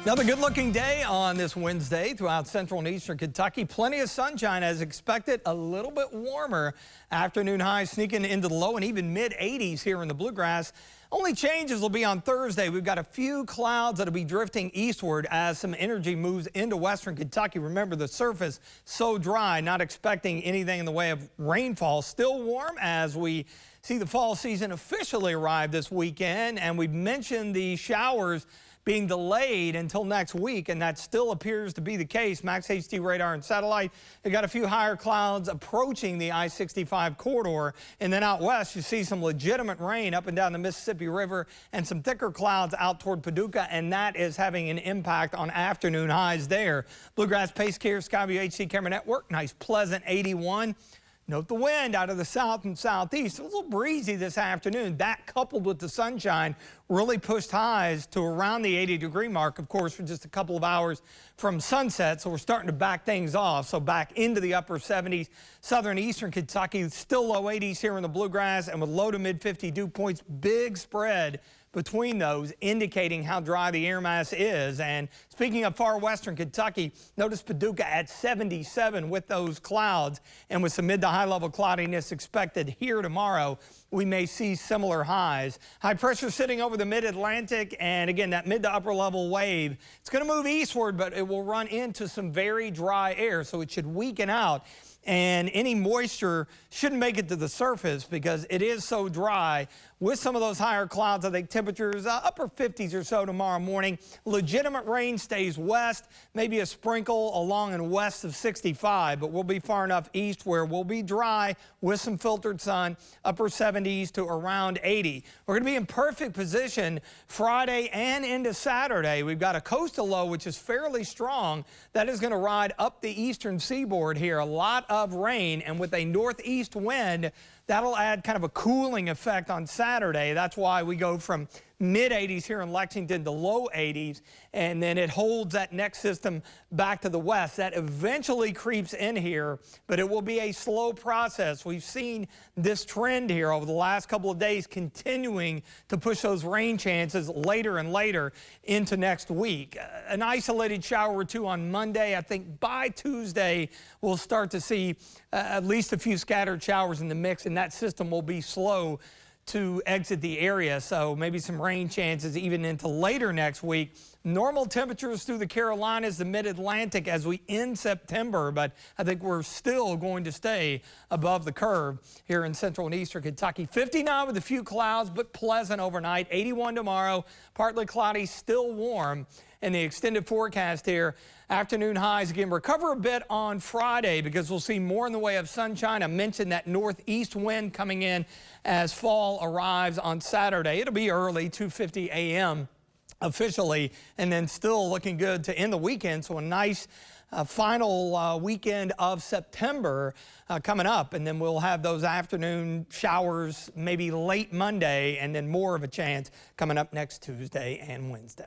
Another good-looking day on this Wednesday throughout central and eastern Kentucky. Plenty of sunshine as expected. A little bit warmer. Afternoon highs sneaking into the low and even mid-80s here in the bluegrass. Only changes will be on Thursday. We've got a few clouds that'll be drifting eastward as some energy moves into western Kentucky. Remember, the surface so dry, not expecting anything in the way of rainfall. Still warm as we see the fall season officially arrive this weekend. And we've mentioned the showers being delayed until next week, and that still appears to be the case. Max HD radar and satellite, they got a few higher clouds approaching the I-65 corridor, and then out west you see some legitimate rain up and down the Mississippi River and some thicker clouds out toward Paducah, and that is having an impact on afternoon highs there. Bluegrass Pace Care Skyview HD Camera Network, nice pleasant 81. Note the wind out of the south and southeast. It was a little breezy this afternoon. That coupled with the sunshine really pushed highs to around the 80-degree mark, of course, for just a couple of hours from sunset. So we're starting to back things off. So back into the upper 70s. Southern eastern Kentucky, still low 80s here in the bluegrass, and with low to mid 50 dew points. Big spread between those, indicating how dry the air mass is. And speaking of far western Kentucky, notice Paducah at 77 with those clouds, and with some mid to high level cloudiness expected here tomorrow, we may see similar highs. High pressure sitting over the mid-Atlantic, and again, that mid to upper level wave, it's going to move eastward, but it will run into some very dry air, so it should weaken out. And any moisture shouldn't make it to the surface because it is so dry. With some of those higher clouds, I think temperatures upper 50s or so tomorrow morning. Legitimate rain stays west, maybe a sprinkle along and west of 65, but we'll be far enough east where we'll be dry with some filtered sun, upper 70s to around 80. We're going to be in perfect position Friday and into Saturday. We've got a coastal low, which is fairly strong. That is going to ride up the eastern seaboard here. A lot of rain, and with a northeast wind, that'll add kind of a cooling effect on Saturday. That's why we go from mid-80s here in Lexington to low 80s, and then it holds that next system back to the west. That eventually creeps in here, but it will be a slow process. We've seen this trend here over the last couple of days continuing to push those rain chances later and later into next week. An isolated shower or two on Monday. I think by Tuesday we'll start to see at least a few scattered showers in the mix, and that system will be slow to exit the area, so maybe some rain chances even into later next week. Normal temperatures through the Carolinas, the mid-Atlantic as we end September, but I think we're still going to stay above the curve here in central and eastern Kentucky. 59 with a few clouds, but pleasant overnight. 81 tomorrow, partly cloudy, still warm. And the extended forecast here, afternoon highs again recover a bit on Friday because we'll see more in the way of sunshine. I mentioned that northeast wind coming in as fall arrives on Saturday. It'll be early, 2:50 a.m. officially, and then still looking good to end the weekend. So a nice final weekend of September coming up, and then we'll have those afternoon showers maybe late Monday, and then more of a chance coming up next Tuesday and Wednesday.